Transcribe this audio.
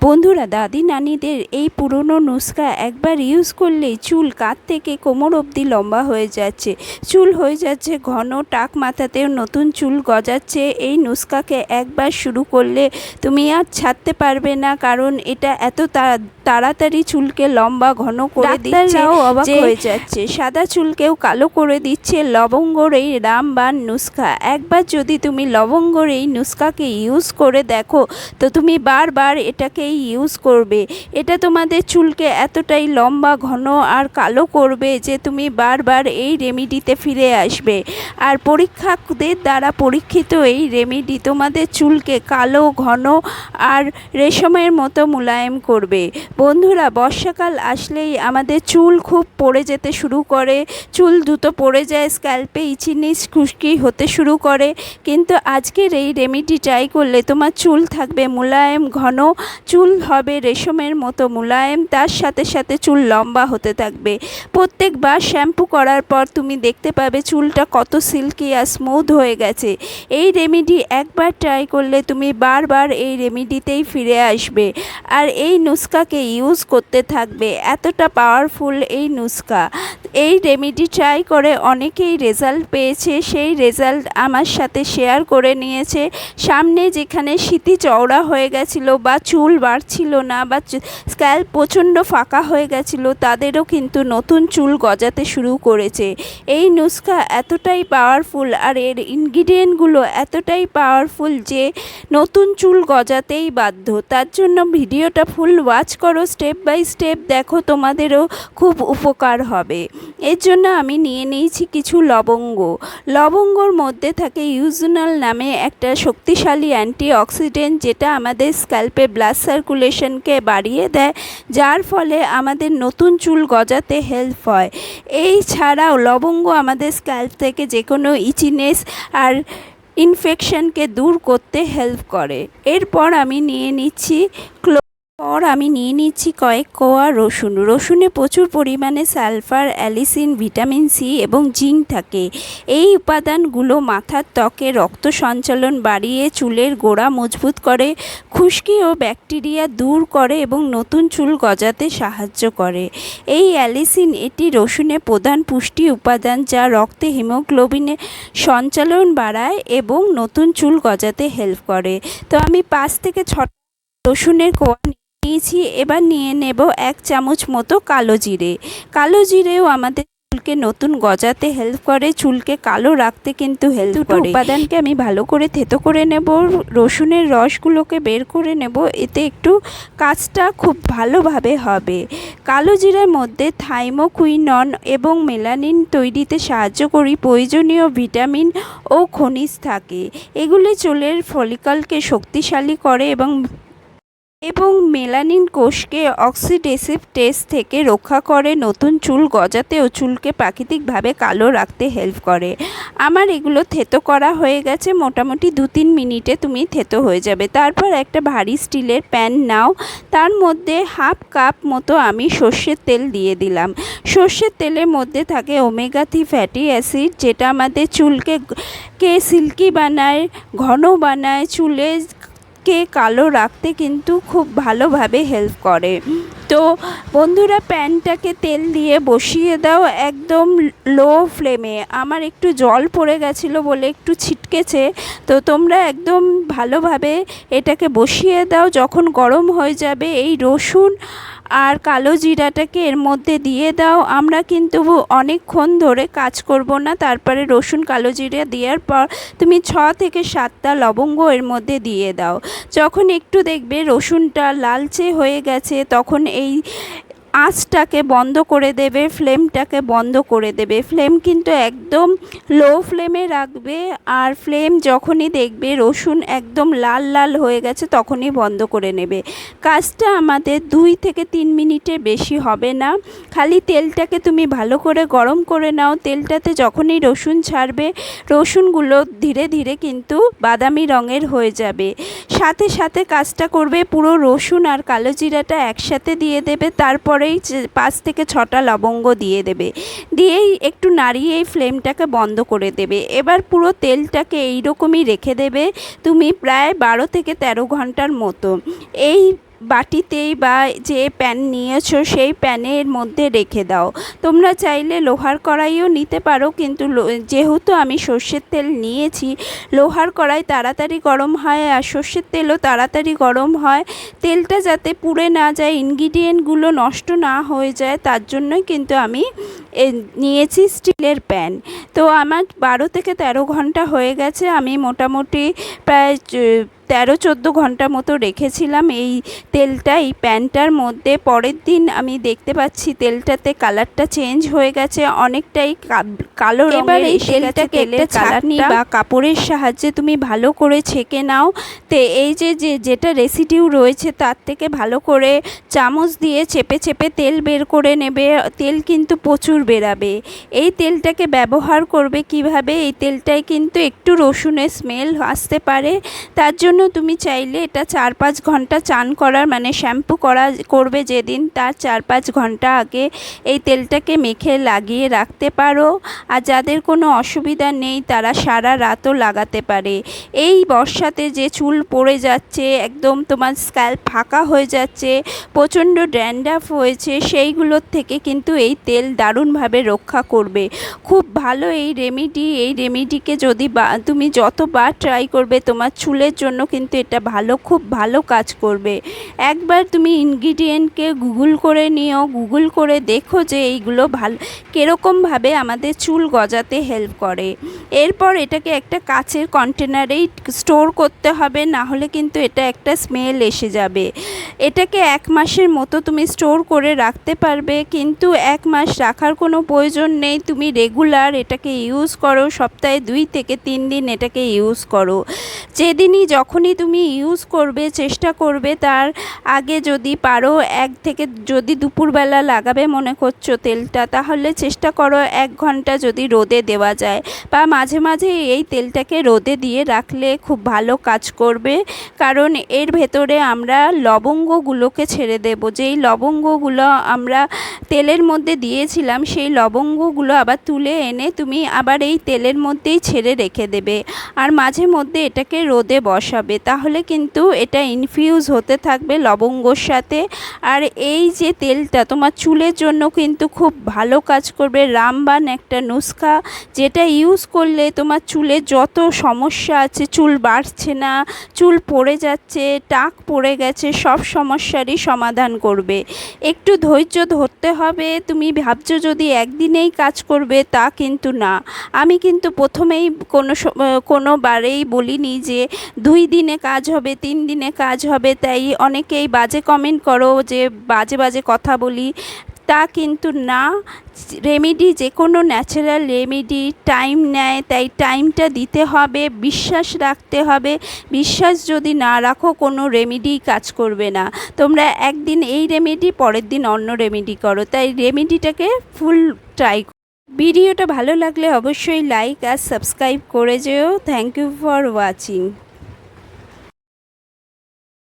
বন্ধুরা, দাদি নানিদের এই পুরনো নুস্খা একবার ইউজ করলেই চুল কাঁধ থেকে কোমর অবধি লম্বা হয়ে যাচ্ছে, চুল হয়ে যাচ্ছে ঘন, টাক মাথাতেও নতুন চুল গজাচ্ছে। এই নুস্খাকে একবার শুরু করলে তুমি আর ছাড়তে পারবে না, কারণ এটা এত তাড়াতাড়ি চুলকে লম্বা ঘন করে দিচ্ছে, অবাক হয়ে যাচ্ছে। সাদা চুলকেও কালো করে দিচ্ছে লবঙ্গর এই রামবাণ নুস্খা। একবার যদি তুমি লবঙ্গর এই নুস্খাকে ইউজ করে দেখো, তো তুমি বারবার এটাকেই ইউজ করবে। এটা তোমাদের চুলকে এতটাই লম্বা ঘন আর কালো করবে যে তুমি বারবার এই রেমেডিতে ফিরে আসবে। আর পরীক্ষকদের দ্বারা পরীক্ষিত এই রেমেডি তোমাদের চুলকে কালো, ঘন আর রেশমের মতো মোলায়েম করবে। বন্ধুরা, বর্ষাকাল আসলেই আমাদের চুল খুব পড়ে যেতে শুরু করে, চুল দ্রুত পড়ে যায়, স্ক্যাল্পে ইচিনিস খুশকি হতে শুরু করে। কিন্তু আজকের এই রেমেডি ট্রাই করলে তোমার চুল থাকবে মোলায়েম ঘন, চুল হবে রেশমের মতো মোলায়েম, তার সাথে সাথে চুল লম্বা হতে থাকবে। প্রত্যেকবার শ্যাম্পু করার পর তুমি দেখতে পাবে চুলটা কত সিল্কি আর স্মুথ হয়ে গেছে। এই রেমেডি একবার ট্রাই করলে তুমি বারবার এই রেমেডিতেই ফিরে আসবে আর এই নুস্খাকে ইউজ করতে থাকবে। এতটা পাওয়ারফুল এই নুস্খা। এই রেমেডি ট্রাই করে অনেকেই রেজাল্ট পেয়েছে, সেই রেজাল্ট আমার সাথে শেয়ার করে নিয়েছে। সামনে যেখানে সিঁথি চওড়া হয়ে গেছিলো বা চুল বাড়ছিল না বা স্ক্যাল্প প্রচণ্ড ফাঁকা হয়ে গেছিলো, তাদেরও কিন্তু নতুন চুল গজাতে শুরু করেছে। এই নুস্খা এতটাই পাওয়ারফুল আর এর ইনগ্রিডিয়েন্টগুলো এতটাই পাওয়ারফুল যে নতুন চুল গজাতেই বাধ্য। তার জন্য ভিডিওটা ফুল ওয়াচ করো, স্টেপ বাই স্টেপ দেখো, তোমাদেরও খুব উপকার হবে। এর জন্য আমি নিয়ে নিয়েছি কিছু লবঙ্গ। লবঙ্গর মধ্যে থাকে ইউজুনাল নামে একটা শক্তিশালী অ্যান্টিঅক্সিডেন্ট, যেটা আমাদের স্ক্যাল্পে ব্লাড সার্কুলেশনকে বাড়িয়ে দেয়, যার ফলে আমাদের নতুন চুল গজাতে হেল্প হয়। এই ছাড়াও লবঙ্গ আমাদের স্ক্যাল্প থেকে যে কোনো ইচিনেস আর ইনফেকশনকে দূর করতে হেল্প করে। এরপর আমি নিয়ে নিচ্ছি কয়েক কোয়া রসুন। রসুনে প্রচুর পরিমাণে সালফার, অ্যালিসিন, ভিটামিন সি এবং জিঙ্ক থাকে। এই উপাদানগুলো মাথার ত্বকে রক্ত সঞ্চালন বাড়িয়ে চুলের গোড়া মজবুত করে, খুশকি ও ব্যাকটেরিয়া দূর করে এবং নতুন চুল গজাতে সাহায্য করে। এই অ্যালিসিন এটি রসুনের প্রধান পুষ্টি উপাদান, যা রক্তে হিমোগ্লোবিনের সঞ্চালন বাড়ায় এবং নতুন চুল গজাতে হেল্প করে। তো আমি 5 থেকে 6 রসুনের কোয়া নিয়েছি। এবার নিয়ে নেব 1 চামচ মতো কালো জিরে। কালো জিরেও আমাদের চুলকে নতুন গজাতে হেল্প করে, চুলকে কালো রাখতে কিন্তু হেল্প করে। উপাদানকে আমি ভালো করে থেতো করে নেব, রসুনের রসগুলোকে বের করে নেব, এতে একটু কাজটা খুব ভালোভাবে হবে। কালো জিরার মধ্যে থাইমোকুইনন এবং মেলানিন তৈরিতে সাহায্য করি প্রয়োজনীয় ভিটামিন ও খনিজ থাকে। এগুলি চুলের ফলিকলকে শক্তিশালী করে এবং মেলানিন কোষকে অক্সিডেটিভ স্ট্রেস থেকে রক্ষা করে, নতুন চুল গজাতে ও চুলকে প্রাকৃতিকভাবে কালো রাখতে হেল্প করে। আমার এগুলো থেতো করা হয়ে গেছে, মোটামুটি 2-3 মিনিটে তুমি থেতো হয়ে যাবে। তারপর একটা ভারী স্টিলের প্যান নাও, তার মধ্যে 1/2 কাপ মতো আমি সর্ষের তেল দিয়ে দিলাম। সর্ষের তেলের মধ্যে থাকে ওমেগা 3 ফ্যাটি অ্যাসিড, যেটা আমাদের চুলকে সিল্কি বানায়, ঘন বানায়, চুলকে কালো রাখতে কিন্তু খুব ভালোভাবে হেল্প করে। তো বন্ধুরা, প্যানটাকে তেল দিয়ে বসিয়ে দাও একদম লো ফ্লেমে। আমার একটু জল পড়ে গেছিলো বলে একটু ছিটকেছে, তো তোমরা একদম ভালোভাবে এটাকে বসিয়ে দাও। যখন গরম হয়ে যাবে, এই রসুন আর কালো জিরাটাকে এর মধ্যে দিয়ে দাও। আমরা কিন্তু অনেকক্ষণ ধরে কাজ করব না। তারপরে রসুন, কালো জিরা দেওয়ার পর তুমি 6 থেকে 7টা লবঙ্গ এর মধ্যে দিয়ে দাও। যখন একটু দেখবে রসুনটা লালচে হয়ে গেছে, তখন এই আঁচটাকে বন্ধ করে দেবে, ফ্লেমটাকে বন্ধ করে দেবে। ফ্লেম কিন্তু একদম লো ফ্লেমে রাখবে, আর ফ্লেম যখনই দেখবে রসুন একদম লাল লাল হয়ে গেছে, তখনই বন্ধ করে নেবে। কাজটা আমাদের 2 থেকে 3 মিনিটের বেশি হবে না। খালি তেলটাকে তুমি ভালো করে গরম করে নাও। তেলটাতে যখনই রসুন ছাড়বে, রসুনগুলো ধীরে ধীরে কিন্তু বাদামি রঙের হয়ে যাবে। সাথে সাথে কাজটা করবে, পুরো রসুন আর কালো জিরাটা একসাথে দিয়ে দেবে, তারপরেই 5 থেকে 6টা লবঙ্গ দিয়ে দেবে। দিয়েই একটু নাড়িয়ে এই ফ্লেমটাকে বন্ধ করে দেবে। এবার পুরো তেলটাকে এইরকমই রেখে দেবে তুমি প্রায় 12 থেকে 13 ঘন্টার মতো। এই বাটিতেই বা যে প্যান নিয়েছো সেই প্যানের মধ্যে রেখে দাও। তোমরা চাইলে লোহার কড়াইও নিতে পারো, কিন্তু যেহেতু আমি সর্ষের তেল নিয়েছি, লোহার কড়াই তাড়াতাড়ি গরম হয় আর সর্ষের তেলও তাড়াতাড়ি গরম হয়। তেলটা যাতে পুড়ে না যায়, ইনগ্রিডিয়েন্টগুলো নষ্ট না হয়ে যায়, তার জন্যই কিন্তু আমি নিয়েছি স্টিলের প্যান। তো আমার 12 থেকে 13 ঘন্টা হয়ে গেছে। আমি মোটামুটি প্রায় 13-14 ঘন্টা মতো রেখেছিলাম এই তেলটা এই প্যানটার মধ্যে। পরের দিন আমি দেখতে পাচ্ছি তেলটাতে কালারটা চেঞ্জ হয়ে গেছে, অনেকটাই কালো রঙের এসে গেছে। তেলের ছাঁকনি বা কাপড়ের সাহায্যে তুমি ভালো করে ছেঁকে নাও। তো এই যেটা রেসিডিউ রয়েছে তার থেকে ভালো করে চামচ দিয়ে চেপে চেপে তেল বের করে নেবে। তেল কিন্তু প্রচুর বেরাবে। এই তেলটাকে ব্যবহার করবে কিভাবে? এই তেলটায় কিন্তু একটু রসুনের স্মেল আসতে পারে, তার জন্য তুমি চাইলে এটা 4-5 ঘন্টা চান করার মানে শ্যাম্পু করবে যেদিন, তার 4-5 ঘন্টা আগে এই তেলটাকে মেখে লাগিয়ে রাখতে পারো। আর যাদের কোনো অসুবিধা নেই তারা সারা রাতও লাগাতে পারে। এই বর্ষাতে যে চুল পড়ে যাচ্ছে, একদম তোমার স্ক্যাল্প ফাঁকা হয়ে যাচ্ছে, প্রচণ্ড ড্যান্ড্রাফ হয়েছে, সেইগুলোর থেকে কিন্তু এই তেল দারুণভাবে রক্ষা করবে। খুব ভালো এই রেমেডি। এই রেমেডিকে যদি তুমি যতবার ট্রাই করবে তোমার চুলের জন্য কিন্তু এটা খুব ভালো কাজ করবে। একবার তুমি ইনগ্রিডিয়েন্টকে গুগল করে নিও, গুগল করে দেখো যে এইগুলো কীরকমভাবে আমাদের চুল গজাতে হেল্প করে। এরপর এটাকে একটা কাচের কন্টেনারেই স্টোর করতে হবে, না হলে কিন্তু এটা একটা স্মেল এসে যাবে। এটাকে 1 মাসের মতো তুমি স্টোর করে রাখতে পারবে, কিন্তু 1 মাস রাখার কোনো প্রয়োজন নেই। তুমি রেগুলার এটাকে ইউজ করো, সপ্তাহে 2 থেকে 3 দিন এটাকে ইউজ করো। যখনই তুমি ইউজ করবে চেষ্টা করবে তার আগে যদি পারো যদি দুপুরবেলা লাগাবে মনে করছো তেলটা, তাহলে চেষ্টা করো 1 ঘন্টা যদি রোদে দেওয়া যায়, বা মাঝে মাঝে এই তেলটাকে রোদে দিয়ে রাখলে খুব ভালো কাজ করবে। কারণ এর ভেতরে আমরা লবঙ্গগুলোকে ছেড়ে দেব। যেই লবঙ্গগুলো আমরা তেলের মধ্যে দিয়েছিলাম সেই লবঙ্গগুলো আবার তুলে এনে তুমি আবার এই তেলের মধ্যেই ছেড়ে রেখে দেবে, আর মাঝে মধ্যে এটাকে রোদে বসাবে। তাহলে কিন্তু এটা ইনফিউজ হতে থাকবে লবঙ্গর সাথে। আর এই যে তেলটা তোমার চুলের জন্য কিন্তু খুব ভালো কাজ করবে। রামবান একটা নুস্খা, যেটা ইউজ করলে তোমার চুলে যত সমস্যা আছে, চুল বাড়ছে না, চুল পড়ে যাচ্ছে, টাক পড়ে গেছে, সব সমস্যারই সমাধান করবে। একটু ধৈর্য ধরতে হবে। তুমি ভাবছো যদি একদিনেই কাজ করবে, তা কিন্তু না। আমি কিন্তু প্রথমেই কোনোবারেই বলিনি যে 2 দিনে কাজ হবে, 3 দিনে কাজ হবে। তাই অনেকেই বাজে কমেন্ট করো যে বাজে বাজে কথা বলি, তা কিন্তু না। রেমেডি যে কোনো ন্যাচারাল রেমেডি টাইম নেয়, তাই টাইমটা দিতে হবে, বিশ্বাস রাখতে হবে। বিশ্বাস যদি না রাখো কোনো রেমেডিই কাজ করবে না। তোমরা একদিন এই রেমেডি, পরের দিন অন্য রেমেডি করো। তাই রেমেডিটাকে ফুল ট্রাই। ভিডিওটা ভালো লাগলে অবশ্যই লাইক আর সাবস্ক্রাইব করে যেও। Thank you for watching.